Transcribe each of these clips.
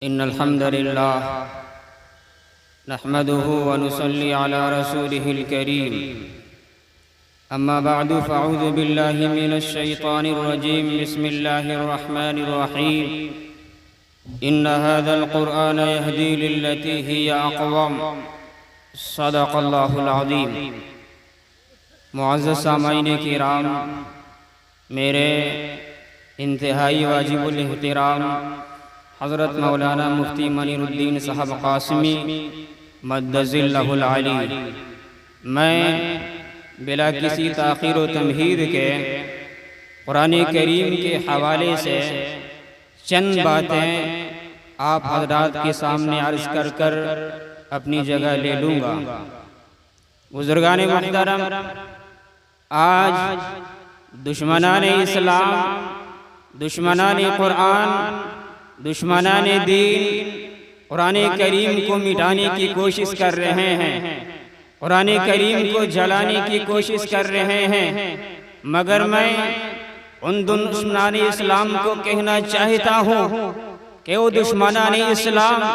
इन्नल हम्दुलिल्लाह नहमदुहु व नुसल्ली अला रसूलिहिल करीम। अम्मा बअदु फ़अऊज़ु बिल्लाहि मिनश शैतानिर रजीम। बिस्मिल्लाहिर रहमानिर रहीम। इन्न हाज़ल क़ुरआन यहदी लिल्लती हिय अक़वम। सदक़ल्लाहुल अज़ीम। मुअज़्ज़ज़ सामाईन किराम, मेरे इंतहाई वाजिबुल एहतराम हज़रत मौलाना मुफ्ती मनीरुद्दीन साहब क़ासिमी मद्दज़िल्लहुल आली, मैं बिला किसी ताख़ीर व तमहीद के कुरान करीम के हवाले से चंद बातें आप हज़रात के सामने अर्ज़ कर कर अपनी जगह ले लूँगा। बुज़ुर्गान मुहतरम, आज दुश्मनाने इस्लाम, दुश्मनाने कुरान, दुश्मनाने दीन कुरान करीम को मिटाने की कोशिश कर रहे हैं, कुरान करीम को जलाने की कोशिश कर रहे हैं। मगर मैं उन दुश्मनाने इस्लाम को कहना चाहता हूँ कि वो दुश्मनाने इस्लाम,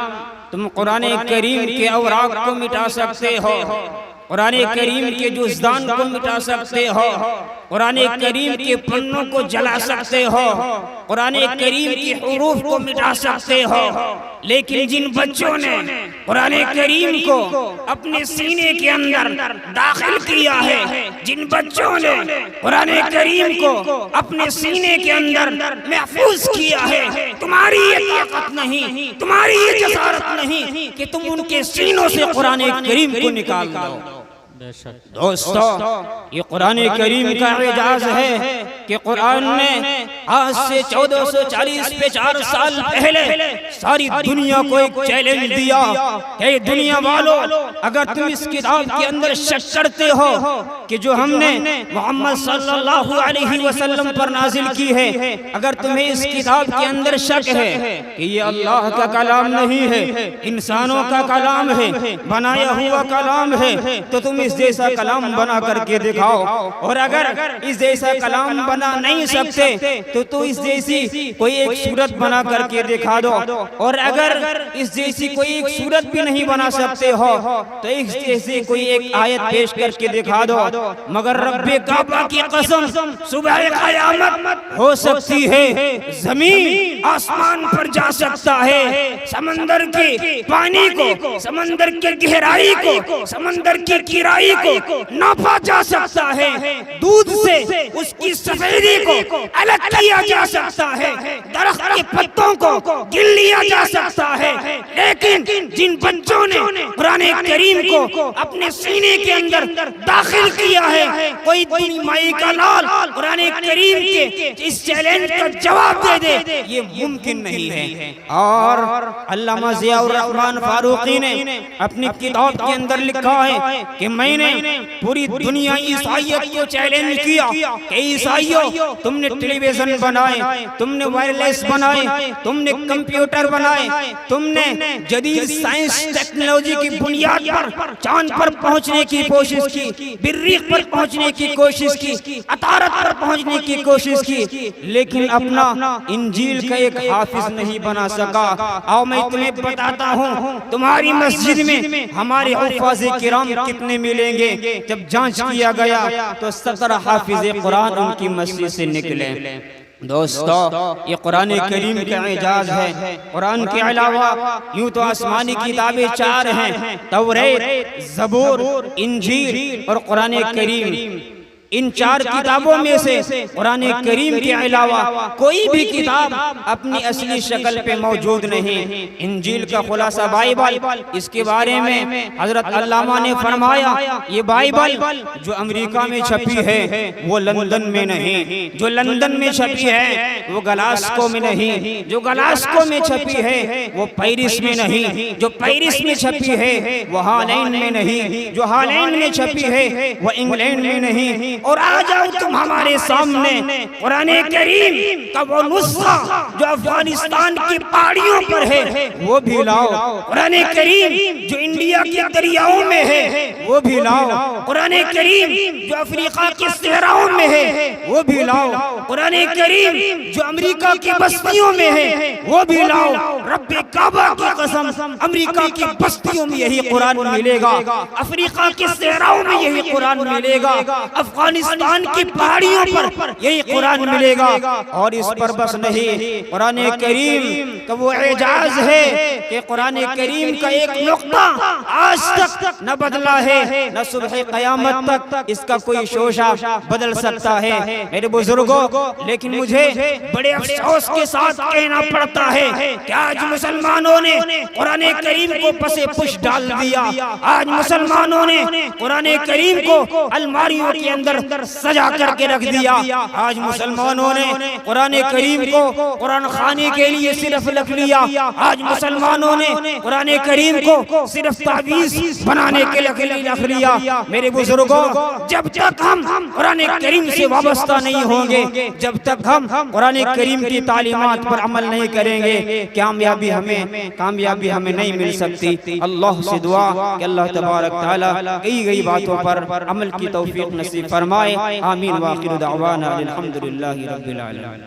तुम कुरान करीम के औराक को मिटा सकते हो, कुरान करीम के जुज़दान को मिटा सकते हो, कुरान करीम के पन्नों को जला सकते हो, कुरान करीम के हुरूफ को मिटा सकते हो। लेकिन जिन बच्चों ने कुरान करीम को अपने सीने के अंदर दाखिल किया है, जिन बच्चों ने कुरान करीम को अपने सीने के अंदर महफूज किया है, तुम्हारी ये ताकत नहीं, तुम्हारी ये जसारत नहीं कि तुम उनके सीनों से कुरान करीम को निकाल दो। दोस्तों, ये कुरान करीम का एजाज है कि कुरान ने आज से 1440 साल पहले सारी दुनिया को एक चैलेंज दिया कि दुनिया वालों, अगर तुम इस किताब के अंदर शक करते हो कि जो हमने मोहम्मद सल्लल्लाहु अलैहि वसल्लम पर नाजिल की है, अगर तुम्हें इस किताब के अंदर शक है कि ये अल्लाह का कलाम नहीं है, इंसानों का कलाम है, बनाया हुआ कलाम है, तो तुम इस जैसा कलाम बना करके दिखाओ। और अगर इस जैसा कलाम बना नहीं सकते तो इस जैसी कोई एक सूरत बना करके दिखा दो। और अगर इस जैसी कोई एक सूरत भी नहीं बना सकते हो तो इस जैसी कोई एक आयत पेश करके दिखा दो। मगर रब्बे काबा की कसम, सुबह क़यामत हो सकती है, जमीन आसमान पर जा सकता है, समंदर के पानी को, समंदर के गहराई को, समंदर की किराई को नापा जा सकता है, दूध से उसकी सफेदी को अलग किया जा सकता है, दरख्त के पत्तों को गिन लिया जा सकता है। लेकिन जिन बच्चों ने कुरान करीम को अपने सीने के अंदर दाखिल किया है, कोई माई का लाल कुरान करीम के इस चैलेंज का जवाब दे दे, ये मुमकिन नहीं है। और अल्लामा ज़ियाउर रहमान फारूकी ने अपनी किताब के अंदर लिखा है कि मैंने पूरी दुनिया ईसाइयत को चैलेंज किया कि ईसाइयों, तुमने टेलीविजन बनाए, तुमने वायरलेस बनाए, तुमने कंप्यूटर बनाए, तुमने जदीद साइंस टेक्नोलॉजी की बुनियाद पर चांद पर पहुंचने की कोशिश की, बिर्रीख पर पहुंचने की कोशिश की, अतारत पर पहुंचने की कोशिश की, लेकिन अपना इंजील का एक हाफिज नहीं बना सका। आओ मैं तुम्हें बताता हूँ, तुम्हारी मस्जिद में हमारे हुफ़ाज़ किराम कितने मिलेंगे। जब जांच किया गया तो 17 हाफिज़ कुरान उनकी मस्जिद से निकले। दोस्तों, ये कुरान करीम का एजाज है। कुरान के अलावा यूं तो आसमानी किताबें 4 हैं, तौरात, ज़बूर, इंजील और कुरान करीम। इन 4 किताबों में से कुरान करीम के अलावा कोई भी किताब अपनी असली शक्ल पे मौजूद नहीं। इंजील का खुलासा बाइबल, इसके बारे में हजरत अल्लामा ने फरमाया, ये बाइबल जो अमेरिका में छपी है वो लंदन में नहीं, जो लंदन में छपी है वो गलास्को में नहीं, जो गलास्को में छपी है वो पेरिस में नहीं, जो पेरिस में छपी है वो हॉलैंड में नहीं, जो हॉलैंड में छपी है वो इंग्लैंड में नहीं, और आ जाओ तुम हमारे सामने कुरान करीम का वो नुस्खा जो अफगानिस्तान की पहाड़ियों पर है वो भी लाओ, कुरान करीम जो इंडिया के दरियाओं में है वो भी लाओ, कुरान करीम जो अफ्रीका के सहराओं में है वो भी लाओ, कुरान करीम जो अमेरिका की बस्तियों में है वो भी लाओ। रब्बे काबा की कसम, अमेरिका की बस्तियों में यही कुरान मिलेगा, अफ्रीका के सहराओं में यही कुरान मिलेगा, अफगानिस्तान की पहाड़ियों पर यही कुरान मिलेगा। और इस पर बस नहीं, कुरान करीम का वो एजाज है कि कुरान करीम का एक नुक्ता आज तक न बदला है, न सुबह क़यामत तक इसका कोई शोशा बदल सकता है। मेरे बुजुर्गों, लेकिन मुझे बड़े अफसोस के साथ कहना पड़ता है कि आज मुसलमानों ने कुरान करीम को पसे पुश डाल दिया। आज मुसलमानों ने कुरान करीम को अलमारियों के अंदर सजा करके रख दिया। आज मुसलमानों ने कुरान करीम को कुरान खाने के लिए सिर्फ रख लिया। आज मुसलमानों ने कुरान करीम को सिर्फ तावीज़ बनाने के लिए रख लिया। मेरे बुजुर्गों, जब तक हम कुरान करीम से वाबस्ता नहीं होंगे, जब तक हम कुरान करीम की तालीमात पर अमल नहीं करेंगे, कामयाबी हमें नहीं मिल सकती। अल्लाह से दुआ कि अल्लाह तबारक तआला कही गई बातों पर अमल की तौफीक नसीब फरमाए। आमीन। व आखिर दावाना अल्हम्दुलिल्लाहि रब्बिल आलमीन।